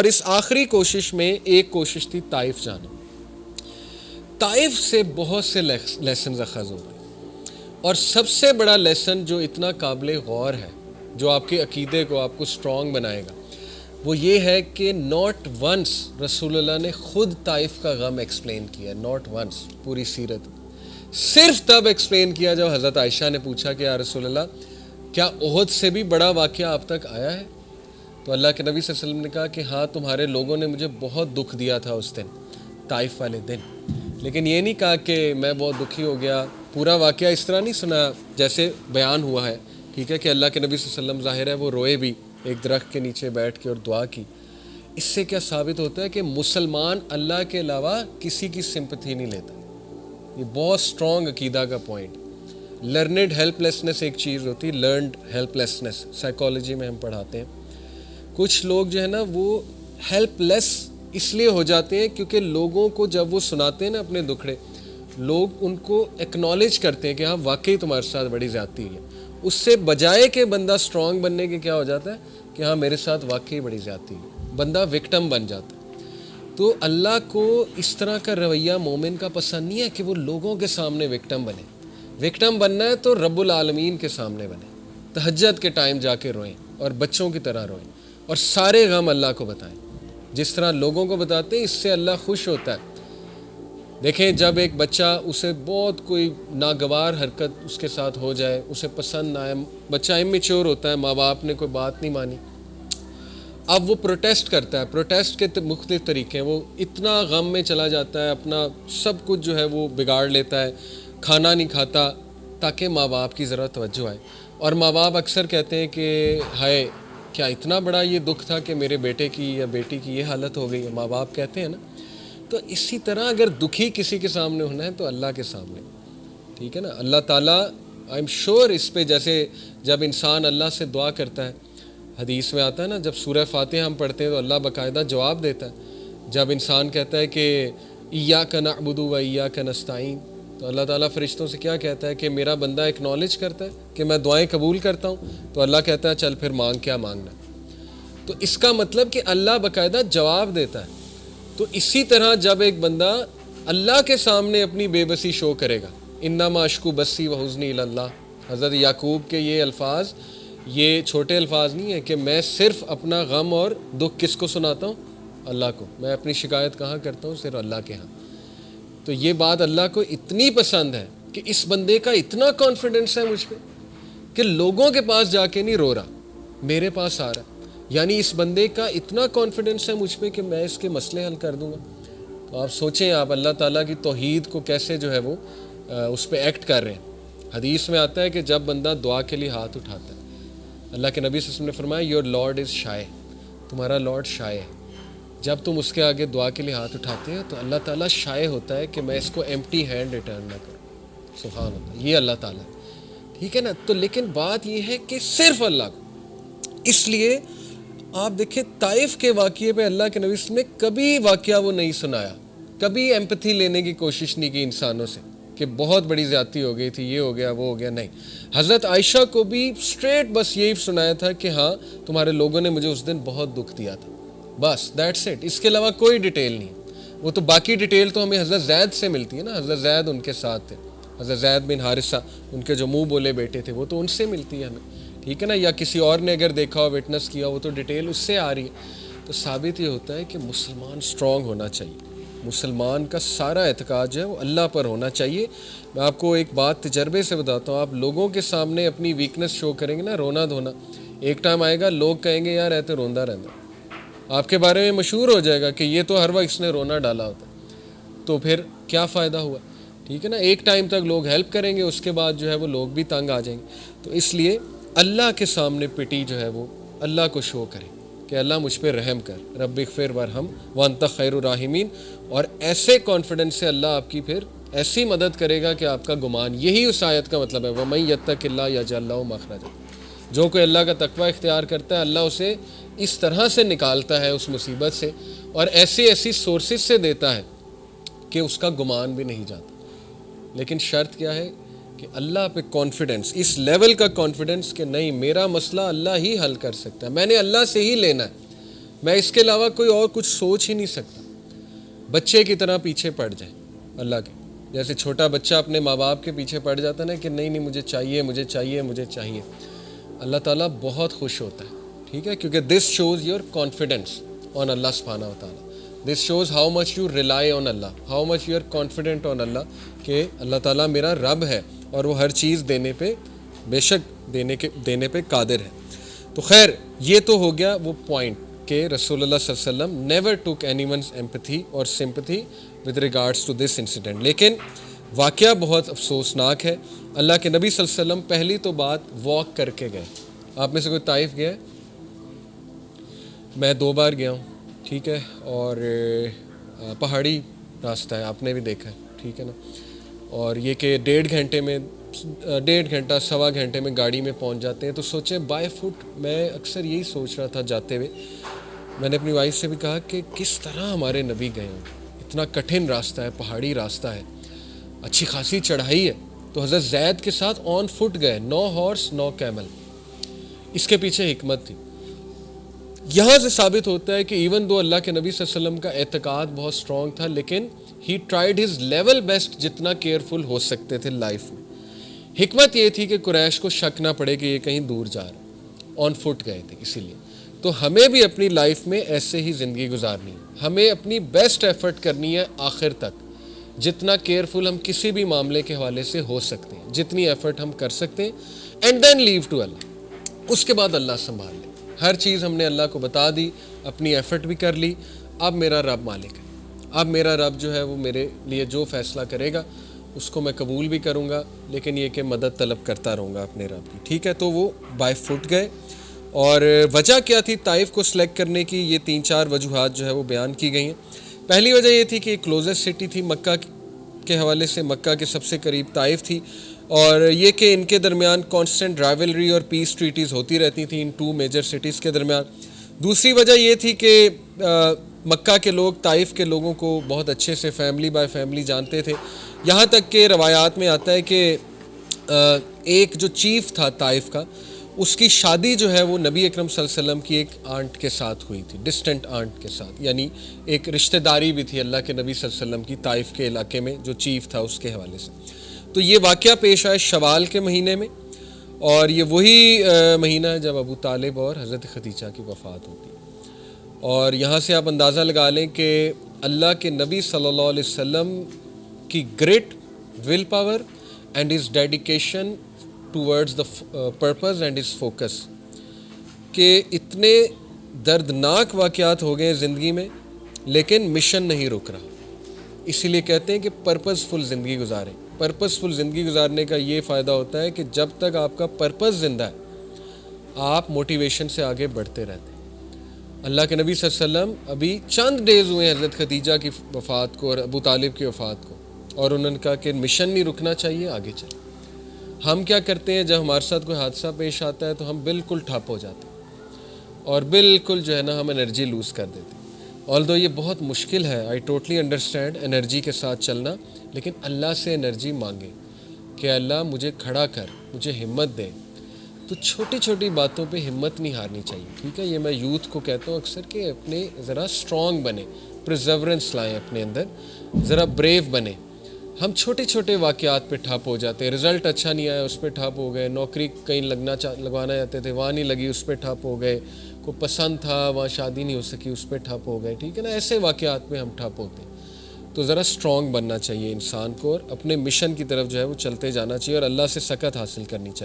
اور اس آخری کوشش میں ایک کوشش تھی طائف جانا. طائف سے بہت سے لیسنز اخذ ہو گئے، اور سب سے بڑا لیسن جو اتنا قابل غور ہے، جو آپ کے عقیدے کو، آپ کو سٹرونگ بنائے گا، وہ یہ ہے کہ ناٹ ونس رسول اللہ نے خود طائف کا غم ایکسپلین کیا. ناٹ ونس پوری سیرت صرف تب ایکسپلین کیا جب حضرت عائشہ نے پوچھا کہ یا رسول اللہ کیا احد سے بھی بڑا واقعہ آپ تک آیا ہے؟ تو اللہ کے نبی صلی اللہ علیہ وسلم نے کہا کہ ہاں، تمہارے لوگوں نے مجھے بہت دکھ دیا تھا اس دن، طائف والے دن، لیکن یہ نہیں کہا کہ میں بہت دکھی ہو گیا. پورا واقعہ اس طرح نہیں سنا جیسے بیان ہوا ہے، ٹھیک ہے، کہ اللہ کے نبی صلی اللہ علیہ وسلم ظاہر ہے وہ روئے بھی ایک درخت کے نیچے بیٹھ کے اور دعا کی. اس سے کیا ثابت ہوتا ہے کہ مسلمان اللہ کے علاوہ کسی کی سمپتھی نہیں لیتا. یہ بہت سٹرونگ عقیدہ کا پوائنٹ. لرنڈ ہیلپ لیسنس ایک چیز ہوتی ہے، لرنڈ ہیلپ لیسنس سائیکالوجی میں ہم پڑھاتے ہیں. کچھ لوگ جو ہے نا وہ ہیلپ لیس اس لیے ہو جاتے ہیں کیونکہ لوگوں کو جب وہ سناتے ہیں نا اپنے دکھڑے، لوگ ان کو ایکنالج کرتے ہیں کہ ہاں واقعی تمہارے ساتھ بڑی زیادتی ہے. اس سے بجائے کہ بندہ سٹرونگ بننے کے کیا ہو جاتا ہے کہ ہاں میرے ساتھ واقعی بڑی زیادتی ہے، بندہ وکٹم بن جاتا ہے. تو اللہ کو اس طرح کا رویہ مومن کا پسند نہیں ہے کہ وہ لوگوں کے سامنے وکٹم بنے. وکٹم بننا ہے تو رب العالمین کے سامنے بنے، تہجد کے ٹائم جا کے روئیں اور بچوں کی طرح روئیں اور سارے غم اللہ کو بتائیں. جس طرح لوگوں کو بتاتے ہیں اس سے اللہ خوش ہوتا ہے. دیکھیں جب ایک بچہ، اسے بہت کوئی ناگوار حرکت اس کے ساتھ ہو جائے، اسے پسند نہ آئے، بچہ امیچور ہوتا ہے، ماں باپ نے کوئی بات نہیں مانی، اب وہ پروٹیسٹ کرتا ہے. پروٹیسٹ کے مختلف طریقے ہیں. وہ اتنا غم میں چلا جاتا ہے، اپنا سب کچھ جو ہے وہ بگاڑ لیتا ہے، کھانا نہیں کھاتا تاکہ ماں باپ کی ذرا توجہ آئے. اور ماں باپ اکثر کہتے ہیں کہ ہائے کیا اتنا بڑا یہ دکھ تھا کہ میرے بیٹے کی یا بیٹی کی یہ حالت ہو گئی ہے، ماں باپ کہتے ہیں نا. تو اسی طرح اگر دکھی کسی کے سامنے ہونا ہے تو اللہ کے سامنے، ٹھیک ہے نا. اللہ تعالیٰ آئی ایم شیور اس پہ، جیسے جب انسان اللہ سے دعا کرتا ہے، حدیث میں آتا ہے نا جب سورہ فاتحہ ہم پڑھتے ہیں تو اللہ باقاعدہ جواب دیتا ہے. جب انسان کہتا ہے کہ ایاک نعبد و ایاک نستعین، تو اللہ تعالیٰ فرشتوں سے کیا کہتا ہے کہ میرا بندہ ایکنالج کرتا ہے کہ میں دعائیں قبول کرتا ہوں، تو اللہ کہتا ہے چل پھر مانگ، کیا مانگنا. تو اس کا مطلب کہ اللہ باقاعدہ جواب دیتا ہے. تو اسی طرح جب ایک بندہ اللہ کے سامنے اپنی بے بسی شو کرے گا، انما اشکو بسی و حزنی الی اللہ، حضرت یعقوب کے یہ الفاظ، یہ چھوٹے الفاظ نہیں ہیں کہ میں صرف اپنا غم اور دکھ کس کو سناتا ہوں؟ اللہ کو. میں اپنی شکایت کہاں کرتا ہوں؟ صرف اللہ کے ہاں. تو یہ بات اللہ کو اتنی پسند ہے کہ اس بندے کا اتنا کانفیڈنس ہے مجھ پہ کہ لوگوں کے پاس جا کے نہیں رو رہا، میرے پاس آ رہا. یعنی اس بندے کا اتنا کانفیڈنس ہے مجھ پہ کہ میں اس کے مسئلے حل کر دوں گا. تو آپ سوچیں آپ اللہ تعالیٰ کی توحید کو کیسے جو ہے وہ اس پہ ایکٹ کر رہے ہیں. حدیث میں آتا ہے کہ جب بندہ دعا کے لیے ہاتھ اٹھاتا ہے، اللہ کے نبی صلی اللہ علیہ وسلم نے فرمایا یور لارڈ از شائے، تمہارا لارڈ شائے ہے. جب تم اس کے آگے دعا کے لیے ہاتھ اٹھاتے ہیں تو اللہ تعالیٰ شائے ہوتا ہے کہ میں اس کو ایمپٹی ہینڈ ریٹرن نہ کروں. سبحان اللہ، یہ اللہ تعالیٰ، ٹھیک ہے نا. تو لیکن بات یہ ہے کہ صرف اللہ کو، اس لیے آپ دیکھیں طائف کے واقعے پہ اللہ کے نبی صلی اللہ علیہ وسلم نے کبھی واقعہ وہ نہیں سنایا، کبھی ایمپتھی لینے کی کوشش نہیں کی انسانوں سے کہ بہت بڑی زیادتی ہو گئی تھی، یہ ہو گیا وہ ہو گیا. نہیں، حضرت عائشہ کو بھی اسٹریٹ بس یہی سنایا تھا کہ ہاں تمہارے لوگوں نے مجھے اس دن بہت دکھ دیا تھا، بس دیٹس اٹ. اس کے علاوہ کوئی ڈیٹیل نہیں. وہ تو باقی ڈیٹیل تو ہمیں حضرت زید سے ملتی ہے نا، حضرت زید ان کے ساتھ تھے، حضرت زید بن حارثہ ان کے جو منہ بولے بیٹے تھے، وہ تو ان سے ملتی ہے ہمیں، ٹھیک ہے نا. یا کسی اور نے اگر دیکھا ہو، وٹنس کیا، وہ تو ڈیٹیل اس سے آ رہی ہے. تو ثابت یہ ہوتا ہے کہ مسلمان سٹرونگ ہونا چاہیے. مسلمان کا سارا اعتقاد جو ہے وہ اللہ پر ہونا چاہیے. میں آپ کو ایک بات تجربے سے بتاتا ہوں. آپ لوگوں کے سامنے اپنی ویکنس شو کریں گے نا، رونا دھونا، ایک ٹائم آئے گا لوگ کہیں گے یار ایسے روندا رہتا، آپ کے بارے میں مشہور ہو جائے گا کہ یہ تو ہر وقت اس نے رونا ڈالا ہوتا ہے. تو پھر کیا فائدہ ہوا، ٹھیک ہے نا. ایک ٹائم تک لوگ ہیلپ کریں گے، اس کے بعد جو ہے وہ لوگ بھی تنگ آ جائیں گے. تو اس لیے اللہ کے سامنے پٹی جو ہے وہ اللہ کو شو کریں کہ اللہ مجھ پہ رحم کر، رب اغفر ورحم وانت خیر الراحمین. اور ایسے کانفیڈنس سے اللہ آپ کی پھر ایسی مدد کرے گا کہ آپ کا گمان، یہی اس آیت کا مطلب ہے وَمَن یتق اللہ یجعل لہ مخرجا. جو کوئی اللہ کا تقوی اختیار کرتا ہے اللہ اسے اس طرح سے نکالتا ہے اس مصیبت سے، اور ایسی سورسز سے دیتا ہے کہ اس کا گمان بھی نہیں جاتا. لیکن شرط کیا ہے کہ اللہ پہ کانفیڈنس، اس لیول کا کانفیڈنس کہ نہیں میرا مسئلہ اللہ ہی حل کر سکتا ہے، میں نے اللہ سے ہی لینا ہے. میں اس کے علاوہ کوئی اور کچھ سوچ ہی نہیں سکتا. بچے کی طرح پیچھے پڑ جائیں اللہ کے, جیسے چھوٹا بچہ اپنے ماں باپ کے پیچھے پڑ جاتا ہے نا کہ نہیں مجھے چاہیے مجھے چاہیے مجھے چاہیے. اللہ تعالیٰ بہت خوش ہوتا ہے, ٹھیک ہے, کیونکہ this shows your confidence on Allah سبحانہ و تعالیٰ. This shows how much you rely on Allah, how much you are confident on Allah کہ اللہ تعالیٰ میرا رب ہے اور وہ ہر چیز دینے پہ بے شک دینے پہ قادر ہے. تو خیر یہ تو ہو گیا وہ پوائنٹ کہ رسول اللہ صلی اللہ علیہ وسلم never took anyone's empathy اور sympathy with regards to this incident. لیکن واقعہ بہت افسوسناک ہے. اللہ کے نبی صلی اللہ علیہ وسلم پہلی تو بات واک کر کے گئے. آپ میں سے کوئی طائف گیا ہے؟ میں 2 بار گیا ہوں, ٹھیک ہے, اور پہاڑی راستہ ہے, آپ نے بھی دیکھا ہے, ٹھیک ہے نا. اور یہ کہ 1.5 گھنٹہ سوا گھنٹے میں گاڑی میں پہنچ جاتے ہیں. تو سوچیں بائی فٹ, میں اکثر یہی سوچ رہا تھا جاتے ہوئے, میں نے اپنی وائف سے بھی کہا کہ کس طرح ہمارے نبی گئے ہوں. اتنا کٹھن راستہ ہے, پہاڑی راستہ ہے, اچھی خاصی چڑھائی ہے. تو حضرت زید کے ساتھ آن فٹ گئے, 9 ہارس 9 کیمل. اس کے پیچھے حکمت تھی. یہاں سے ثابت ہوتا ہے کہ ایون دو اللہ کے نبی صلی اللہ علیہ وسلم کا اعتقاد بہت اسٹرانگ تھا, لیکن ہی ٹرائیڈ ہز لیول بیسٹ جتنا کیئرفل ہو سکتے تھے لائف میں. حکمت یہ تھی کہ قریش کو شک نہ پڑے کہ یہ کہیں دور جا رہے, آن فٹ گئے تھے اسی لیے. تو ہمیں بھی اپنی لائف میں ایسے ہی زندگی گزارنی ہے, ہمیں اپنی بیسٹ ایفرٹ کرنی ہے آخر تک, جتنا کیئرفل ہم کسی بھی معاملے کے حوالے سے ہو سکتے ہیں, جتنی ایفرٹ ہم کر سکتے ہیں, اینڈ دین لیو ٹو اللہ. اس کے بعد اللہ سنبھال لے. ہر چیز ہم نے اللہ کو بتا دی, اپنی ایفرٹ بھی کر لی. اب میرا رب مالک ہے, اب میرا رب جو ہے وہ میرے لیے جو فیصلہ کرے گا اس کو میں قبول بھی کروں گا, لیکن یہ کہ مدد طلب کرتا رہوں گا اپنے رب کی, ٹھیک ہے. تو وہ بائی فٹ گئے. اور وجہ کیا تھی طائف کو سلیکٹ کرنے کی؟ یہ 3-4 وجوہات جو ہے وہ بیان کی گئی ہیں. پہلی وجہ یہ تھی کہ کلوزسٹ سٹی تھی مکہ کے حوالے سے, مکہ کے سب سے قریب طائف تھی, اور یہ کہ ان کے درمیان کانسٹنٹ رائولری اور پیس ٹریٹیز ہوتی رہتی تھیں ان 2 میجر سٹیز کے درمیان. دوسری وجہ یہ تھی کہ مکہ کے لوگ طائف کے لوگوں کو بہت اچھے سے فیملی بائی فیملی جانتے تھے. یہاں تک کہ روایات میں آتا ہے کہ ایک جو چیف تھا طائف کا, اس کی شادی جو ہے وہ نبی اکرم صلی اللہ علیہ وسلم کی ایک آنٹ کے ساتھ ہوئی تھی, ڈسٹنٹ آنٹ کے ساتھ, یعنی ایک رشتہ داری بھی تھی اللہ کے نبی صلی اللہ علیہ وسلم کی طائف کے علاقے میں جو چیف تھا اس کے حوالے سے. تو یہ واقعہ پیش آئے شوال کے مہینے میں, اور یہ وہی مہینہ ہے جب ابو طالب اور حضرت خدیجہ کی وفات ہوتی ہے. اور یہاں سے آپ اندازہ لگا لیں کہ اللہ کے نبی صلی اللہ علیہ وسلم کی great will power and his dedication towards the purpose and his focus, کہ اتنے دردناک واقعات ہو گئے زندگی میں لیکن مشن نہیں رک رہا. اسی لیے کہتے ہیں کہ پرپز فل زندگی گزاریں. پرپز فل زندگی گزارنے کا یہ فائدہ ہوتا ہے کہ جب تک آپ کا پرپز زندہ ہے آپ موٹیویشن سے آگے بڑھتے رہتے ہیں. اللہ کے نبی صلی اللہ علیہ وسلم ابھی چند ڈیز ہوئے ہیں حضرت خدیجہ کی وفات کو اور ابو طالب کی وفات کو, اور انہوں نے کہا کہ مشن نہیں رکنا چاہیے, آگے چلیں. ہم کیا کرتے ہیں جب ہمارے ساتھ کوئی حادثہ پیش آتا ہے تو ہم بالکل ٹھپ ہو جاتے ہیں اور بالکل جو ہے نا ہم انرجی لوز کر دیتے ہیں. آلدو یہ بہت مشکل ہے, آئی ٹوٹلی انڈرسٹینڈ انرجی کے ساتھ چلنا, لیکن اللہ سے انرجی مانگیں کہ اللہ مجھے کھڑا کر, مجھے ہمت دے. تو چھوٹی چھوٹی باتوں پہ ہمت نہیں ہارنی چاہیے, ٹھیک ہے. یہ میں یوتھ کو کہتا ہوں اکثر کہ اپنے ذرا اسٹرانگ بنیں, پرزیورنس لائیں اپنے اندر, ذرا بریو بنیں. ہم چھوٹے چھوٹے واقعات پہ ٹھپ ہو جاتے ہیں, رزلٹ اچھا نہیں آیا اس پہ ٹھپ ہو گئے, نوکری کہیں لگوانا چاہتے تھے وہاں نہیں لگی اس پہ ٹھپ ہو گئے, کو پسند تھا وہاں شادی نہیں ہو سکی اس پہ ٹھپ ہو گئے, ٹھیک ہے نا. ایسے واقعات میں ہم ٹھپ ہوتے ہیں. تو ذرا اسٹرانگ بننا چاہیے انسان کو, اور اپنے مشن کی طرف جو ہے وہ چلتے جانا چاہیے اور اللہ سے سکت حاصل کرنی چاہیے.